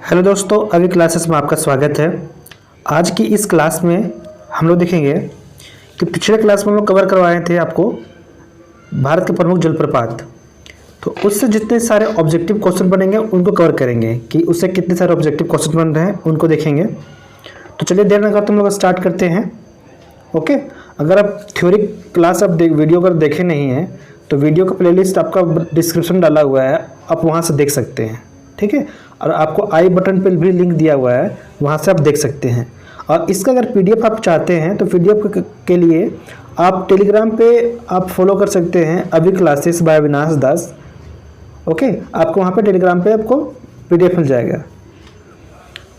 Hello दोस्तों, अभी classes में आपका स्वागत है। आज की इस क्लास में हम लोग देखेंगे कि पिछले क्लास में हम लोग कवर करवाए थे आपको भारत के प्रमुख जलप्रपात। तो उससे जितने सारे ऑब्जेक्टिव क्वेश्चन बनेंगे उनको कवर करेंगे कि उससे कितने सारे ऑब्जेक्टिव क्वेश्चन बन रहे हैं उनको देखेंगे। तो चलिए देर न करते हम लोग स्टार्ट करते हैं। ओके, अगर आप थ्योरी क्लास आप वीडियो अगर देखे नहीं हैं तो वीडियो का प्लेलिस्ट आपका डिस्क्रिप्शन डाला हुआ है, आप वहाँ से देख सकते हैं। ठीक है, और आपको आई बटन पर भी लिंक दिया हुआ है, वहाँ से आप देख सकते हैं। और इसका अगर पीडीएफ आप चाहते हैं तो पीडीएफ के लिए आप टेलीग्राम पे आप फॉलो कर सकते हैं, अभी क्लासेस बाय अविनाश दास। ओके, आपको वहाँ पे टेलीग्राम पे आपको पीडीएफ मिल जाएगा।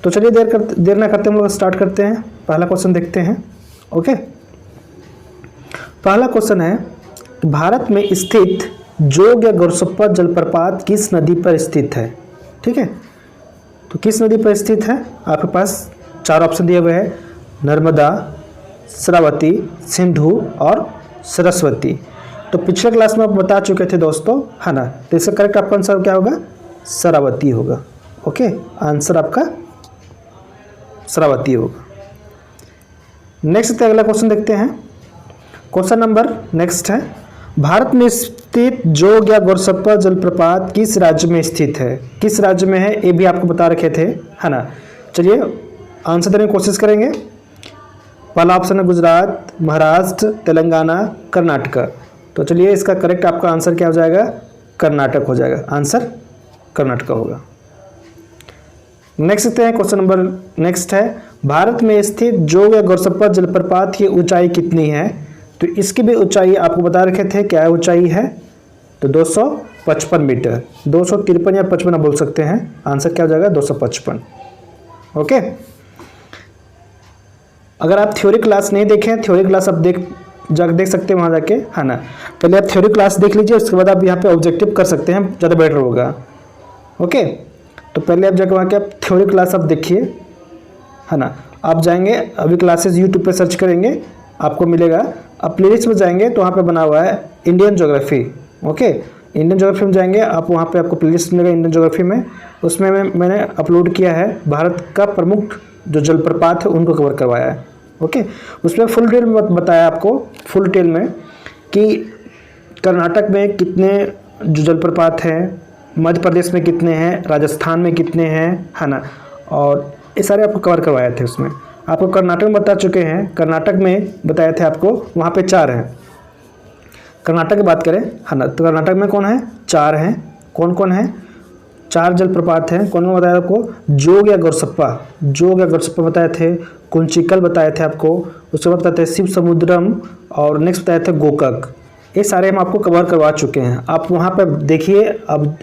तो चलिए देर ना करते हम लोग स्टार्ट करते हैं। पहला क्वेश्चन देखते हैं। ओके, पहला क्वेश्चन है, भारत में स्थित जोग या गोरसप्पा जलप्रपात किस नदी पर स्थित है? ठीक है, तो किस नदी पर स्थित है? आपके पास चार ऑप्शन दिए हुए हैं, नर्मदा, श्रावती, सिंधु और सरस्वती। तो पिछले क्लास में आप बता चुके थे दोस्तों, है ना। तो इसका करेक्ट आपका आंसर क्या होगा? श्रावती होगा। ओके, आंसर आपका श्रावती होगा। नेक्स्ट अगला क्वेश्चन देखते हैं। क्वेश्चन नंबर नेक्स्ट है, भारत में स्थित जोग या गोरसप्पा जलप्रपात किस राज्य में स्थित है? किस राज्य में है ये भी आपको बता रखे थे, है ना। चलिए आंसर देने की कोशिश करेंगे। पहला ऑप्शन है गुजरात, महाराष्ट्र, तेलंगाना, कर्नाटक। तो चलिए इसका करेक्ट आपका आंसर क्या हो जाएगा? कर्नाटक हो जाएगा। आंसर कर्नाटक होगा। नेक्स्ट देखते हैं क्वेश्चन नंबर नेक्स्ट है, भारत में स्थित जोग या गोरसप्पा जलप्रपात की ऊंचाई कितनी है? तो इसकी भी ऊंचाई आपको बता रखे थे, क्या ऊंचाई है? तो 255 मीटर, 253 या 55 बोल सकते हैं। आंसर क्या हो जाएगा? 255। ओके, अगर आप थ्योरी क्लास नहीं देखें, थ्योरी क्लास आप देख सकते हैं वहाँ जाके, है ना। पहले आप थ्योरी क्लास देख लीजिए, उसके बाद आप यहाँ पे ऑब्जेक्टिव कर सकते हैं, ज़्यादा बेटर होगा। ओके, तो पहले आप जाकर वहाँ के आप थ्योरी क्लास आप देखिए, है ना। आप जाएंगे अभी क्लासेस यूट्यूब पे सर्च करेंगे, आपको मिलेगा। आप प्लेलिस्ट में जाएंगे तो वहाँ पे बना हुआ है Indian geography. Okay, Indian geography में जाएंगे आप, वहाँ पे आपको प्लेलिस्ट मिलेगा इंडियन ज्योग्राफी में। उसमें मैंने अपलोड किया है भारत का प्रमुख जो जलप्रपात है उनको कवर करवाया है। ओके, उसमें फुल डिटेल में बताया आपको, फुल डिटेल में कि कर्नाटक में कितने जो जलप्रपात हैं, मध्य प्रदेश में कितने हैं, राजस्थान में कितने हैं, है ना। और ये सारे आपको कवर करवाए थे। उसमें आपको कर्नाटक में बता चुके हैं, कर्नाटक में बताए थे आपको, वहाँ पे 4 हैं। कर्नाटक की बात करें, है ना, तो कर्नाटक में कौन है? 4 हैं। कौन कौन है? 4 जलप्रपात हैं। कौन कौन बताया आपको? जोग या गोरसप्पा, जोग या गोरसप्पा बताए थे, कुंचिकल बताए थे आपको, उसके बाद बताए थे शिव समुद्रम, और नेक्स्ट बताए थे गोकक। ये सारे हम आपको कवर करवा चुके हैं। आप वहाँ पर देखिए। अब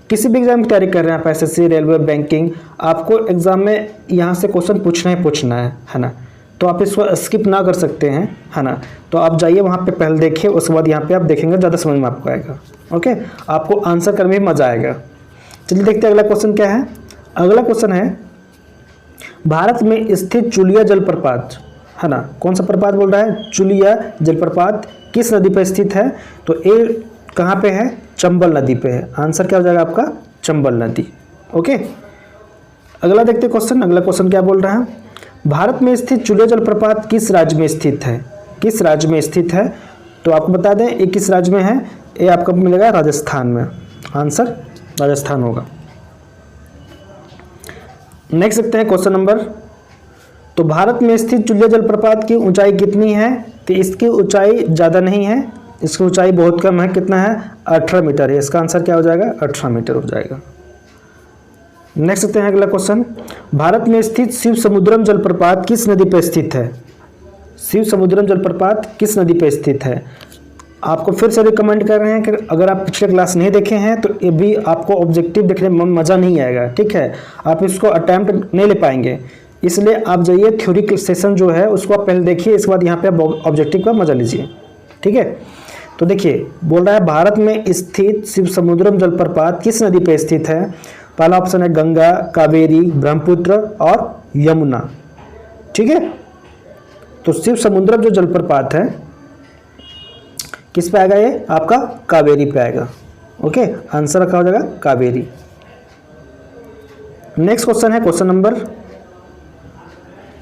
किसी भी एग्जाम की तैयारी कर रहे हैं आप, एसएससी, रेलवे, बैंकिंग, आपको एग्जाम में यहाँ से क्वेश्चन पूछना ही पूछना है ना। तो आप इसको स्किप ना कर सकते हैं, है ना। तो आप जाइए वहाँ पे, पहले देखिए, उसके बाद यहाँ पे आप देखेंगे, ज़्यादा समझ में आपको आएगा। ओके, आपको आंसर करने में मज़ा आएगा। चलिए देखते हैं अगला क्वेश्चन क्या है। अगला क्वेश्चन है, भारत में स्थित चुलिया जलप्रपात, है ना, कौन सा प्रपात बोल रहा है? चुलिया जलप्रपात किस नदी पर स्थित है? तो ये कहाँ पे है? चंबल नदी पे है। आंसर क्या हो जाएगा आपका? चंबल नदी। ओके, अगला देखते क्वेश्चन। अगला क्वेश्चन क्या बोल रहा है, भारत में स्थित चुलिया जलप्रपात किस राज्य में स्थित है? किस राज्य में स्थित है? तो आपको बता दें ये किस राज्य में है। ये आपको मिलेगा राजस्थान में। आंसर राजस्थान होगा। नेक्स्ट देखते हैं क्वेश्चन नंबर, तो भारत में स्थित चुलिया जलप्रपात की ऊंचाई कितनी है? तो इसकी ऊंचाई ज़्यादा नहीं है, इसकी ऊंचाई बहुत कम है। कितना है? 18 मीटर है। इसका आंसर क्या हो जाएगा? 18 मीटर हो जाएगा। नेक्स्ट देखते हैं अगला क्वेश्चन, भारत में स्थित शिव समुद्रम जलप्रपात किस नदी पर स्थित है? शिव समुद्रम जलप्रपात किस नदी पर स्थित है? आपको फिर से रिकमेंड कर रहे हैं कि अगर आप पिछले क्लास नहीं देखे हैं तो ये भी आपको ऑब्जेक्टिव देखने में मज़ा नहीं आएगा। ठीक है, आप इसको अटैम्प्ट नहीं ले पाएंगे, इसलिए आप जाइए थ्योरी सेशन जो है उसको आप पहले देखिए, इसके बाद यहाँ पे आप ऑब्जेक्टिव का मजा लीजिए। ठीक है, तो देखिए बोल रहा है भारत में स्थित शिव समुद्रम जलप्रपात किस नदी पर स्थित है? पहला ऑप्शन है गंगा, कावेरी, ब्रह्मपुत्र और यमुना। ठीक है, तो शिव समुद्रम जो जलप्रपात है किस पे आएगा? ये आपका कावेरी पे आएगा। ओके, आंसर रखा हो जाएगा कावेरी। नेक्स्ट क्वेश्चन है क्वेश्चन नंबर,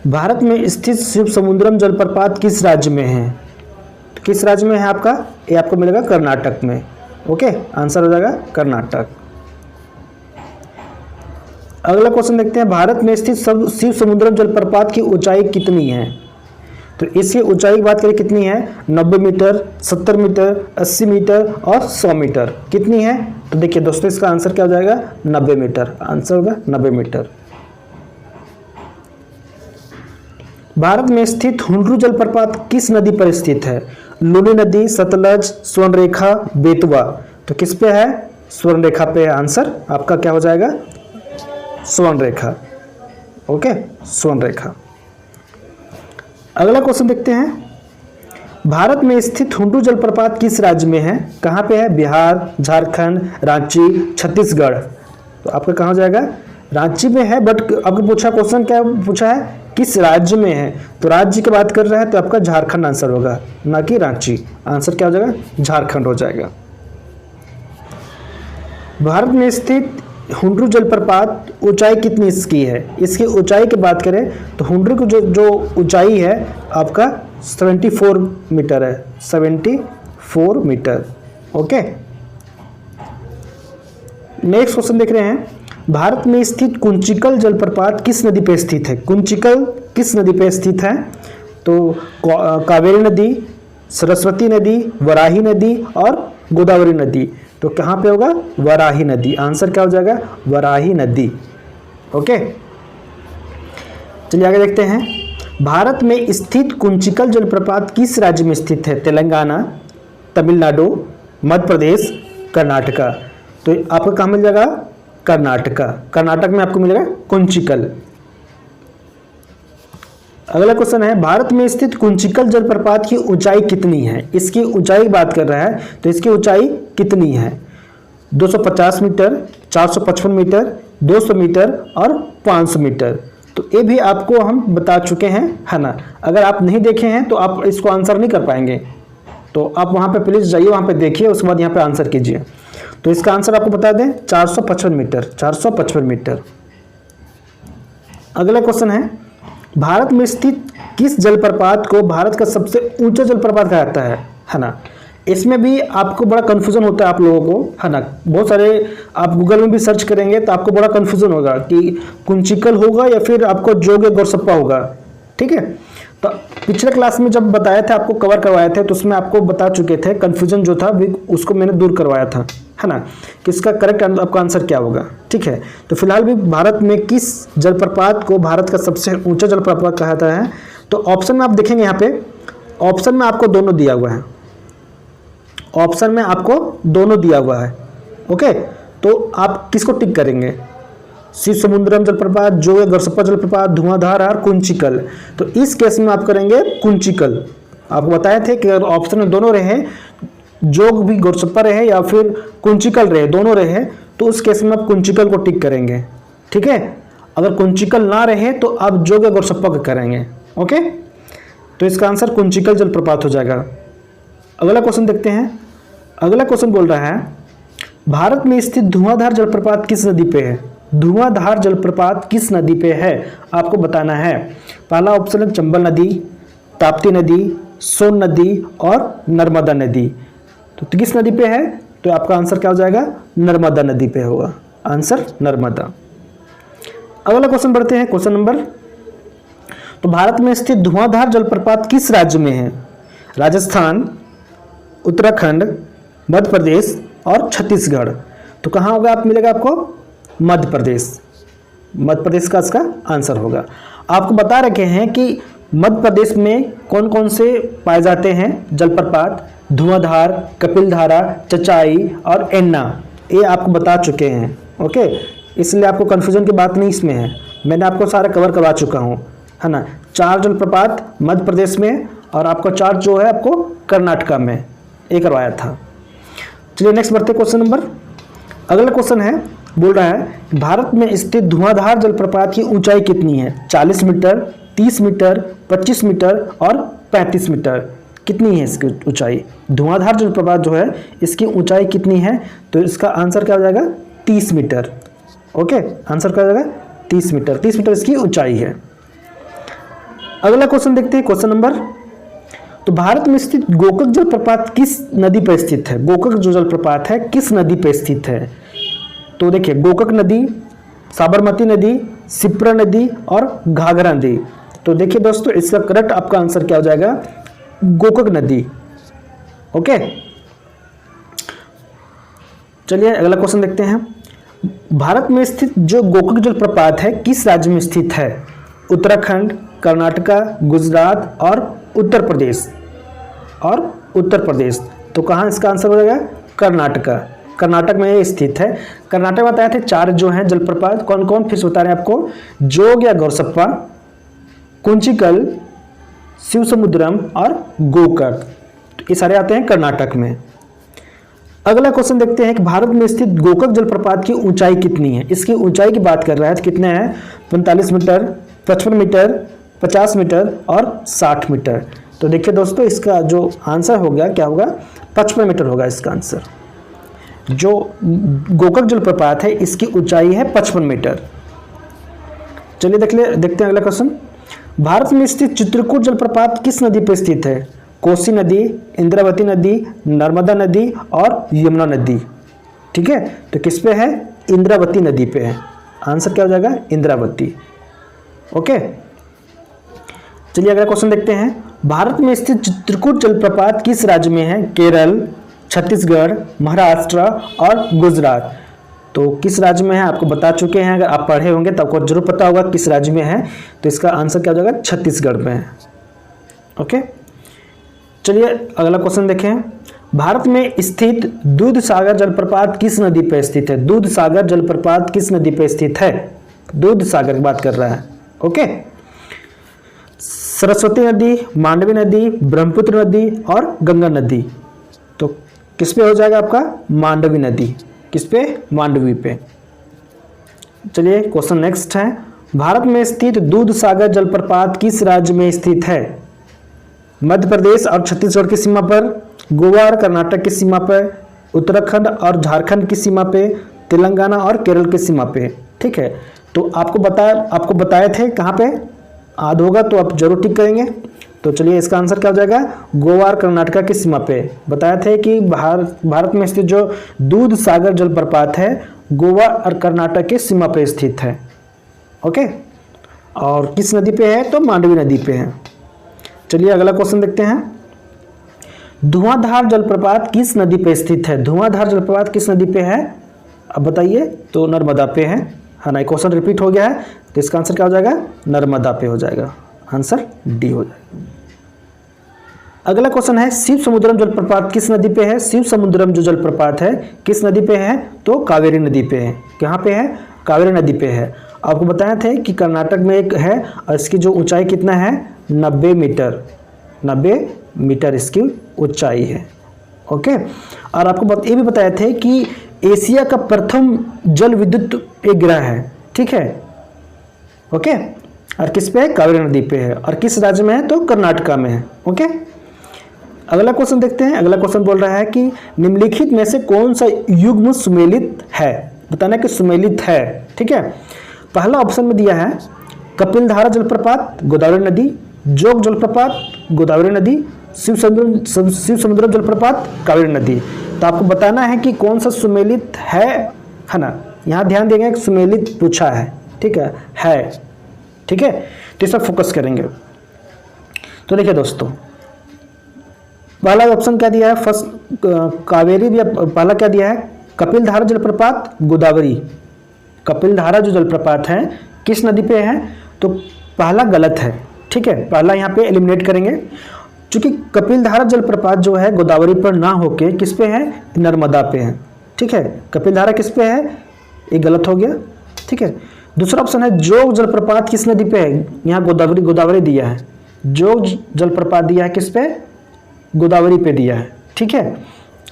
भारत में स्थित शिव समुद्रम जलप्रपात किस राज्य में है? तो किस राज्य में है आपका? ये आपको मिलेगा कर्नाटक में। ओके, आंसर हो जाएगा कर्नाटक। अगला क्वेश्चन देखते हैं, भारत में स्थित शिव समुद्रम जलप्रपात की ऊंचाई कितनी है? तो इसकी ऊंचाई की बात करें कितनी है? 90 मीटर, 70 मीटर, 80 मीटर और 100 मीटर। कितनी है? तो देखिए दोस्तों, इसका आंसर क्या हो जाएगा? 90 मीटर। आंसर होगा 90 मीटर। भारत में स्थित हुंड्रू जलप्रपात किस नदी पर स्थित है? लूनी नदी, सतलज, स्वर्णरेखा, बेतवा। तो किस पे है? स्वर्णरेखा पे है। आंसर आपका क्या हो जाएगा? स्वर्णरेखा। ओके, स्वर्णरेखा। अगला क्वेश्चन देखते हैं, भारत में स्थित हुंड्रू जलप्रपात किस राज्य में है? कहाँ पे है? बिहार, झारखंड, रांची, छत्तीसगढ़। तो आपका कहाँ हो जाएगा? रांची में है, बट अगर पूछा क्वेश्चन क्या पूछा है? किस राज्य में है? तो राज्य की बात कर रहा है तो आपका झारखंड आंसर होगा, ना कि रांची। आंसर क्या हो जाएगा? झारखंड हो जाएगा। भारत में स्थित हुंड्रू जलप्रपात ऊंचाई कितनी इसकी है? इसकी ऊंचाई की बात करें तो हुंड्रू की जो ऊंचाई है आपका 74 मीटर है। 74 मीटर। ओके, नेक्स्ट क्वेश्चन देख रहे हैं, भारत में स्थित कुंचिकल जलप्रपात किस नदी पे स्थित है? कुंचिकल किस नदी पे स्थित है? तो कावेरी नदी, सरस्वती नदी, वराही नदी और गोदावरी नदी। तो कहाँ पे होगा? वराही नदी। आंसर क्या हो जाएगा? वराही नदी। ओके, चलिए आगे देखते हैं, भारत में स्थित कुंचिकल जलप्रपात किस राज्य में स्थित है? तेलंगाना, तमिलनाडु, मध्य प्रदेश, कर्नाटका। तो आपको कहाँ मिल जाएगा? कर्नाटका। कर्नाटक में आपको मिलेगा कुंचिकल। अगला क्वेश्चन है, भारत में स्थित कुंचिकल जलप्रपात की ऊंचाई कितनी है? इसकी ऊंचाई की बात कर रहा है तो इसकी ऊंचाई कितनी है? 250 मीटर, 455 मीटर, 200 मीटर और 500 मीटर। तो ये भी आपको हम बता चुके हैं, है ना। अगर आप नहीं देखे हैं तो आप इसको आंसर नहीं कर पाएंगे, तो आप वहाँ पे प्लीज़ जाइए, वहाँ पे देखिए, उसके बाद यहाँ पे आंसर कीजिए। तो इसका आंसर आपको बता दें 455 मीटर। 455 मीटर। अगला क्वेश्चन है, भारत में स्थित किस जलप्रपात को भारत का सबसे ऊंचा जलप्रपात कहा जाता है ना। इसमें भी आपको बड़ा कन्फ्यूजन होता है आप लोगों को, है ना। बहुत सारे आप गूगल में भी सर्च करेंगे तो आपको बड़ा कन्फ्यूजन होगा कि कुंचिकल होगा या फिर आपको जोग गोरसप्पा होगा। ठीक है, तो पिछले क्लास में जब बताया था, आपको कवर करवाए थे, तो उसमें आपको बता चुके थे कन्फ्यूजन जो था उसको मैंने दूर करवाया था, है ना, कि इसका करेक्ट आपका आंसर क्या होगा। ठीक है, तो फिलहाल भी भारत में किस जलप्रपात को भारत का सबसे ऊंचा जलप्रपात कहा जाता है? तो ऑप्शन में आप देखेंगे, यहाँ पे ऑप्शन में आपको दोनों दिया हुआ है। ऑप्शन में आपको दोनों दिया हुआ है। ओके, तो आप किसको टिक करेंगे? शिव समुद्रम जलप्रपात, जोग गोरसप्पा जलप्रपात, धुआंधार और कुंचिकल। तो इस केस में आप करेंगे कुंचिकल। आपको बताए थे कि अगर ऑप्शन में दोनों रहे, जोग भी गोरसप्पा रहे या फिर कुंचिकल रहे, दोनों रहे, तो उस केस में आप कुंचिकल को टिक करेंगे। ठीक है, अगर कुंचिकल ना रहे तो आप जोग गोरसप्पा को करेंगे। ओके, तो इसका आंसर कुंचिकल जलप्रपात हो जाएगा। अगला क्वेश्चन देखते हैं। अगला क्वेश्चन बोल रहा है, भारत में स्थित धुआंधार जलप्रपात किस नदी पे है? धुआंधार जलप्रपात किस नदी पे है आपको बताना है। पहला ऑप्शन है चंबल नदी, ताप्ती नदी, सोन नदी और नर्मदा नदी। तो किस नदी पे है? तो आपका आंसर क्या हो जाएगा? नर्मदा नदी पे होगा। आंसर नर्मदा। अगला क्वेश्चन बढ़ते हैं, क्वेश्चन नंबर। तो भारत में स्थित धुआंधार जलप्रपात किस राज्य में है? राजस्थान, उत्तराखंड, मध्य प्रदेश और छत्तीसगढ़। तो कहाँ होगा? आप मिलेगा आपको मध्य प्रदेश। मध्य प्रदेश का इसका आंसर होगा। आपको बता रखे हैं कि मध्य प्रदेश में कौन कौन से पाए जाते हैं जलप्रपात। धुआंधार, कपिलधारा, चचाई और एन्ना, ये आपको बता चुके हैं। ओके, इसलिए आपको कन्फ्यूजन की बात नहीं इसमें है, मैंने आपको सारा कवर करवा चुका हूँ, है ना। 4 जलप्रपात मध्य प्रदेश में और आपका 4 जो है आपको कर्नाटका में ये करवाया था। चलिए नेक्स्ट बढ़ते क्वेश्चन नंबर। अगला क्वेश्चन है, बोल रहा है भारत में स्थित धुआंधार जलप्रपात की ऊंचाई कितनी है? 40 मीटर, 30 मीटर, 25 मीटर और 35 मीटर। कितनी है इसकी ऊंचाई? धुआंधार जलप्रपात जो है इसकी ऊंचाई कितनी है? तो इसका आंसर क्या हो जाएगा? 30 मीटर। ओके, आंसर क्या हो जाएगा 30 मीटर। 30 मीटर इसकी ऊंचाई है। अगला क्वेश्चन देखते हैं, क्वेश्चन नंबर, तो भारत में स्थित गोकक जलप्रपात किस नदी पर स्थित है? गोकक जो जलप्रपात है किस नदी पर स्थित है? तो देखिए, गोकक नदी, साबरमती नदी, शिप्रा नदी और घाघरा नदी। तो देखिए दोस्तों, इसका करेक्ट आपका आंसर क्या हो जाएगा? गोकक नदी। ओके, चलिए अगला क्वेश्चन देखते हैं। भारत में स्थित जो गोकक जलप्रपात है किस राज्य में स्थित है? उत्तराखंड, कर्नाटका, गुजरात और उत्तर प्रदेश। तो कहाँ इसका आंसर हो जाएगा? कर्नाटका। कर्नाटक में ये स्थित है। कर्नाटक में बताए थे 4 जो हैं जलप्रपात, कौन कौन फिर बता रहे हैं आपको? जोग या गौरसप्पा, कुंचिकल, शिवसमुद्रम और गोकक। तो ये सारे आते हैं कर्नाटक में। अगला क्वेश्चन देखते हैं कि भारत में स्थित गोकक जलप्रपात की ऊंचाई कितनी है? इसकी ऊंचाई की बात कर रहा है तो कितने हैं? 45 मीटर, 55 मीटर, 50 मीटर और 60 मीटर। तो देखिए दोस्तों, इसका जो आंसर होगा क्या होगा? 55 मीटर होगा इसका आंसर। जो गोकक जलप्रपात है इसकी ऊंचाई है 55 मीटर। चलिए देखते हैं अगला क्वेश्चन। भारत में स्थित चित्रकूट जलप्रपात किस नदी पर स्थित है? कोसी नदी, इंद्रावती नदी, नर्मदा नदी और यमुना नदी। ठीक है, तो किस पे है? इंद्रावती नदी पे है। आंसर क्या हो जाएगा? इंद्रावती। ओके, चलिए अगला क्वेश्चन देखते हैं। भारत में स्थित चित्रकूट जलप्रपात किस राज्य में है? केरल, छत्तीसगढ़, महाराष्ट्र और गुजरात। तो किस राज्य में है आपको बता चुके हैं, अगर आप पढ़े होंगे तो आपको जरूर पता होगा किस राज्य में है। तो इसका आंसर क्या हो जाएगा? छत्तीसगढ़ में है। ओके, चलिए अगला क्वेश्चन देखें। भारत में स्थित दूध सागर जलप्रपात किस नदी पर स्थित है? दूध सागर जलप्रपात किस नदी पर स्थित है? दूध सागर की बात कर रहा है। ओके, सरस्वती नदी, मांडवी नदी, ब्रह्मपुत्र नदी और गंगा नदी। तो किस पे हो जाएगा आपका? मांडवी नदी। किस पे? मांडवी पे। चलिए क्वेश्चन नेक्स्ट है। भारत में स्थित दूध सागर जलप्रपात किस राज्य में स्थित है? मध्य प्रदेश और छत्तीसगढ़ की सीमा पर, गोवा और कर्नाटक की सीमा पर, उत्तराखंड और झारखंड की सीमा पे, तेलंगाना और केरल की सीमा पे। ठीक है, तो आपको बताए थे कहाँ पे आद होगा, तो आप जरूर टिक करेंगे। तो चलिए इसका आंसर क्या हो जाएगा? गोवा और कर्नाटका की सीमा पे बताया थे कि भारत में स्थित जो दूध सागर जलप्रपात है गोवा और कर्नाटक की सीमा पे स्थित है। ओके, और किस नदी पे है? तो मांडवी नदी पे है। चलिए अगला क्वेश्चन देखते हैं। धुआंधार जलप्रपात किस नदी पे स्थित है? धुआंधार जलप्रपात किस नदी पे है? अब बताइए। तो नर्मदा पे है ना। क्वेश्चन रिपीट हो गया है, तो इसका आंसर क्या हो जाएगा? नर्मदा पे हो जाएगा। आंसर डी हो जाएगा। अगला क्वेश्चन है, शिव समुद्रम जलप्रपात किस नदी पे है? शिव समुद्रम जो जलप्रपात है किस नदी पे है? तो कावेरी नदी पे है। कहाँ पे है? कावेरी नदी पे है। आपको बताया थे कि कर्नाटक में एक है और इसकी जो ऊंचाई कितना है? 90 मीटर। 90 मीटर इसकी ऊंचाई है। ओके, और आपको ये भी बताए थे कि एशिया का प्रथम जल विद्युत एक ग्रह है। ठीक है, ओके, और किस पे है? कावेरी नदी पे है। और किस राज्य में है? तो कर्नाटका में है। ओके, अगला क्वेश्चन देखते हैं। अगला क्वेश्चन बोल रहा है कि निम्नलिखित में से कौन सा युग्म सुमेलित है? बताना कि सुमेलित है। ठीक है, पहला ऑप्शन में दिया है कपिलधारा जलप्रपात गोदावरी नदी, जोग जलप्रपात गोदावरी नदी, शिव समुद्रम जलप्रपात कावेरी नदी। तो आपको बताना है कि कौन सा सुमेलित है ना। यहाँ ध्यान देंगे कि सुमेलित पूछा है। ठीक है। ठीक है, तो इस पर फोकस करेंगे। तो देखिए दोस्तों, पहला ऑप्शन क्या दिया है? फर्स्ट कावेरी दिया। पहला क्या दिया है? कपिलधारा जलप्रपात गोदावरी। कपिलधारा जो जलप्रपात है किस नदी पे है? तो पहला गलत है। ठीक है, पहला यहाँ पे एलिमिनेट करेंगे। चूंकि कपिलधारा जलप्रपात जो है गोदावरी पर ना होके किस पे है? नर्मदा पे है। ठीक है, कपिलधारा किस पे है? ये गलत हो गया। ठीक है, दूसरा ऑप्शन है जोग जलप्रपात किस नदी पे है? यहाँ गोदावरी दिया है। जोग जलप्रपात दिया है किस पे? गोदावरी पे दिया है। ठीक है,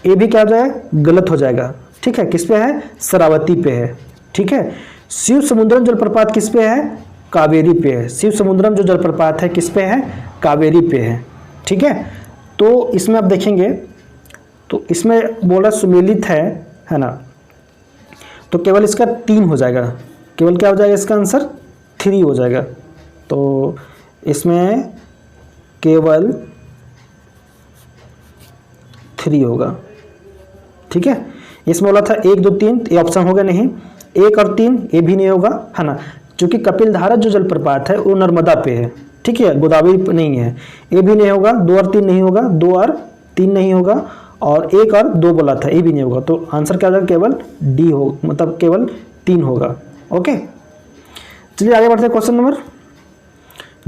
ये भी क्या हो जाएगा? गलत हो जाएगा। ठीक है, किस पे है? शरावती पे है। ठीक है, शिव समुद्रम जलप्रपात किस पे है? कावेरी पे है। शिव समुद्रम जो जलप्रपात है किस पे है? कावेरी पे है। ठीक है, तो इसमें आप देखेंगे तो इसमें बोला सुमेलित है ना। तो केवल इसका 3 हो जाएगा, केवल क्या हो जाएगा इसका आंसर 3 हो जाएगा। तो इसमें केवल 3 होगा, ठीक है। इसमें बोला था 1 2 3, ये ऑप्शन होगा नहीं, 1 और 3 ये भी नहीं होगा, है ना, क्योंकि कपिलधारा जो जलप्रपात है वो नर्मदा पे है, ठीक है, गोदावरी पे नहीं है। ये भी नहीं होगा, 2 और 3 नहीं होगा, 2 और 3 नहीं होगा, और 1 और 2 बोला था, ये भी नहीं होगा। तो आंसर क्या हो जाएगा, केवल डी हो, मतलब केवल 3 होगा। ओके, चलिए आगे बढ़ते हैं। क्वेश्चन नंबर,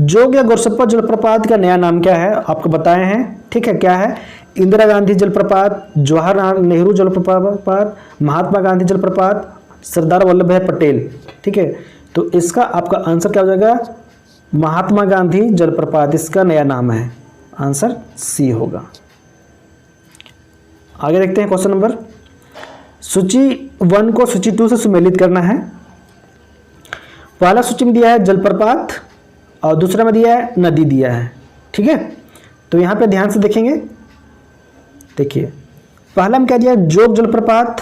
जोग या गोरसप्पा जलप्रपात का नया नाम क्या है, आपको बताए हैं, ठीक है। क्या है, इंदिरा गांधी जलप्रपात, जवाहरलाल नेहरू जलप्रपात, महात्मा गांधी जलप्रपात, सरदार वल्लभ भाई पटेल, ठीक है। तो इसका आपका आंसर क्या हो जाएगा, महात्मा गांधी जलप्रपात इसका नया नाम है, आंसर सी होगा। आगे देखते हैं क्वेश्चन नंबर, सूची 1 को सूची 2 से सुमेलित करना है। पहला सूची में दिया है जलप्रपात और दूसरा में दिया है नदी दिया है, ठीक है। तो यहाँ पे ध्यान से देखेंगे, देखिए पहला में क्या दिया है, जोग जलप्रपात,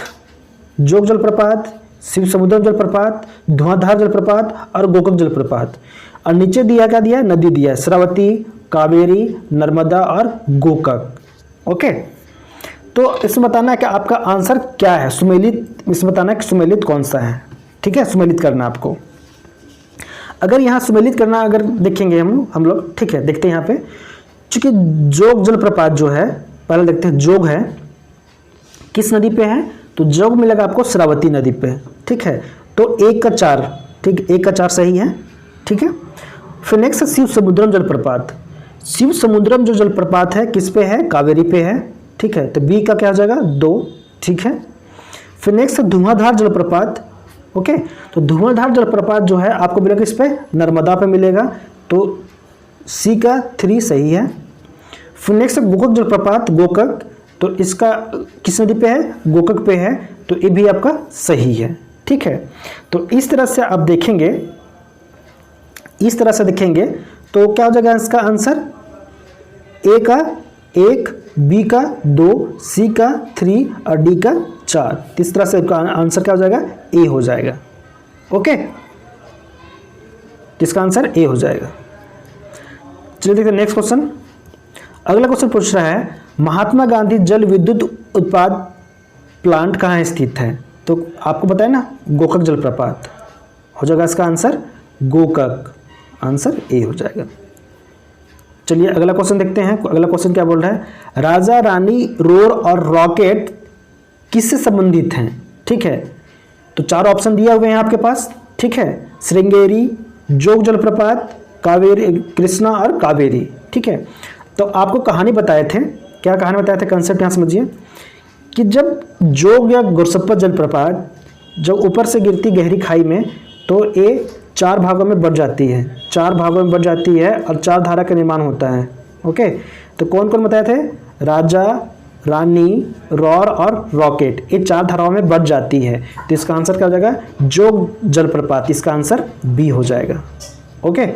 जोग जलप्रपात, शिव समुद्रम जलप्रपात, धुआंधार जलप्रपात और गोकक जलप्रपात। और नीचे दिया क्या दिया है, नदी दिया है, श्रावती, कावेरी, नर्मदा और गोकक। ओके, तो इसमें बताना है कि आपका आंसर क्या है, सुमेलित, इसमें बताना है कि सुमेलित कौन सा है, ठीक है। सुमेलित करना आपको, अगर यहाँ सुमेलित करना अगर देखेंगे हम लोग, ठीक है, देखते हैं यहाँ पे, चूंकि जोग जलप्रपात जो है, पहले देखते हैं जोग है किस नदी पे है, तो जोग मिलेगा आपको श्रावती नदी पे, ठीक है। तो 1 का 4, ठीक, 1 का 4 सही है, ठीक है। फिर नेक्स्ट शिव समुद्रम जलप्रपात, शिव समुद्रम जो जलप्रपात है किस पे है, कावेरी पे है, ठीक है। तो बी का क्या हो जाएगा 2, ठीक है। फिर नेक्स्ट धुआंधार जलप्रपात, ओके, तो धुआंधार जलप्रपात जो है आपको मिलेगा किस पे, नर्मदा पे मिलेगा, तो सी का 3 सही है। फिर नेक्स्ट गोकक जलप्रपात, गोकक, तो इसका किस नदी पे है, गोकक पे है, तो ये भी आपका सही है, ठीक है। तो इस तरह से आप देखेंगे, इस तरह से देखेंगे तो क्या हो जाएगा इसका आंसर, ए का 1, बी का 2, सी का 3 और डी का 4। इस तरह से आंसर क्या हो जाएगा, ए हो जाएगा। ओके, इसका आंसर ए हो जाएगा। चलिए देखते हैं नेक्स्ट क्वेश्चन। अगला क्वेश्चन पूछ रहा है, महात्मा गांधी जल विद्युत उत्पाद प्लांट कहाँ स्थित है, तो आपको बताया ना गोकक जलप्रपात, हो जाएगा इसका आंसर गोकक, आंसर ए हो जाएगा। चलिए अगला क्वेश्चन देखते हैं। अगला क्वेश्चन क्या बोल रहा है, राजा रानी रोर और रॉकेट किससे संबंधित हैं, ठीक है। तो 4 ऑप्शन दिया हुए हैं आपके पास, ठीक है, श्रृंगेरी, जोग जलप्रपात, कावेरी, कृष्णा और कावेरी, ठीक है। तो आपको कहानी बताए थे, क्या कहानी बताए थे, कंसेप्ट यहाँ समझिए कि जब जोग या गोरसप्पा जलप्रपात जब ऊपर से गिरती गहरी खाई में, तो ये 4 भागों में बढ़ जाती है, 4 भागों में बढ़ जाती है और 4 धारा का निर्माण होता है। ओके, तो कौन कौन बताए थे, राजा, रानी, रॉर और रॉकेट, ये 4 धाराओं में बढ़ जाती है। तो इसका आंसर क्या हो जाएगा, जोग जलप्रपात, इसका आंसर बी हो जाएगा। ओके,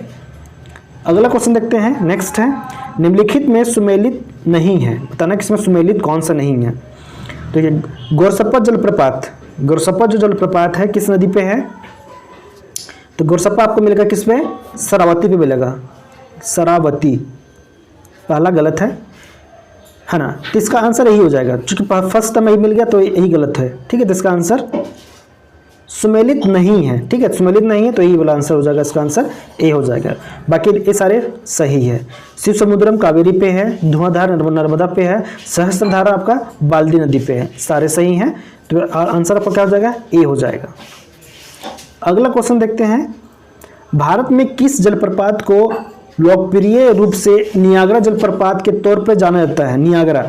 अगला क्वेश्चन देखते हैं। नेक्स्ट है, निम्नलिखित में सुमेलित नहीं है, बताना कि इसमें सुमेलित कौन सा नहीं है। तो ये गोरसप्पा जलप्रपात, गोरसप्पा जो जलप्रपात है किस नदी पे है, तो गोरसप्पा आपको मिलेगा किस पे, शरावती पे मिलेगा, शरावती, पहला गलत है ना। तो इसका आंसर यही हो जाएगा, क्योंकि फर्स्ट टाइम यही मिल गया तो यही गलत है, ठीक है। तो इसका आंसर सुमेलित नहीं है, ठीक है, सुमेलित नहीं है तो यही वाला आंसर हो जाएगा, इसका आंसर ए हो जाएगा। बाकी ये सारे सही है। शिव समुद्रम कावेरी पे है, धुआंधार नर्मदा पे है, सहस्त्रधारा आपका बाल्दी नदी पे है, सारे सही हैं। तो आंसर आपका क्या हो जाएगा, ए हो जाएगा। अगला क्वेश्चन देखते हैं, भारत में किस जलप्रपात को लोकप्रिय रूप से नियाग्रा जलप्रपात के तौर पर जाना जाता है, नियाग्रा,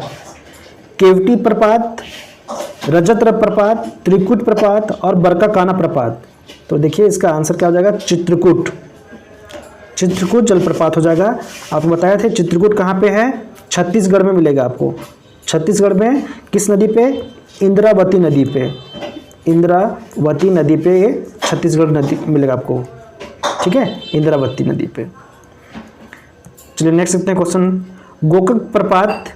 केवटी प्रपात, रजत प्रपात, त्रिकुट प्रपात और बरकाकाना प्रपात। तो देखिए इसका आंसर क्या हो जाएगा, चित्रकूट, चित्रकूट जलप्रपात हो जाएगा। आपको बताया थे चित्रकूट कहाँ पे है, छत्तीसगढ़ में मिलेगा आपको, छत्तीसगढ़ में किस नदी पे, इंद्रावती नदी पे, इंद्रावती नदी पे ये छत्तीसगढ़ नदी मिलेगा आपको, ठीक है, इंद्रावती नदी पे। चलिए नेक्स्ट देखते हैं क्वेश्चन, गोकक प्रपात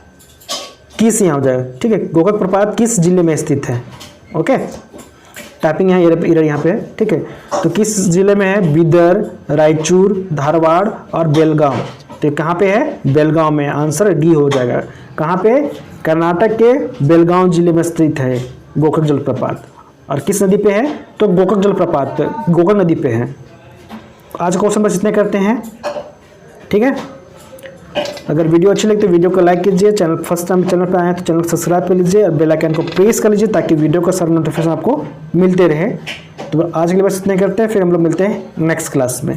किस यहाँ हो जाएगा, ठीक है, गोकक प्रपात किस जिले में स्थित है। ओके, टाइपिंग यहाँ एरर यहाँ पे है, ठीक है। तो किस जिले में है? बीदर, रायचूर, धारवाड़ और बेलगांव। तो कहाँ पे है? बेलगांव में। आंसर डी हो जाएगा। कहाँ पे? कर्नाटक के बेलगांव जिले में स्थित है गोकक जलप्रपात। और किस नदी पे है? तो गोकक जलप्रपात गोकक नदी पे है। आज क्वेश्चन बस इतने करते हैं, ठीक है। अगर वीडियो अच्छी लगे तो वीडियो को लाइक कीजिए। चैनल फर्स्ट टाइम चैनल पर आए हैं तो चैनल को सब्सक्राइब कर लीजिए और बेल आइकन को प्रेस कर लीजिए ताकि वीडियो का सारा नोटिफिकेशन आपको मिलते रहे। तो आज के लिए बस इतने करते हैं, फिर हम लोग मिलते हैं नेक्स्ट क्लास में।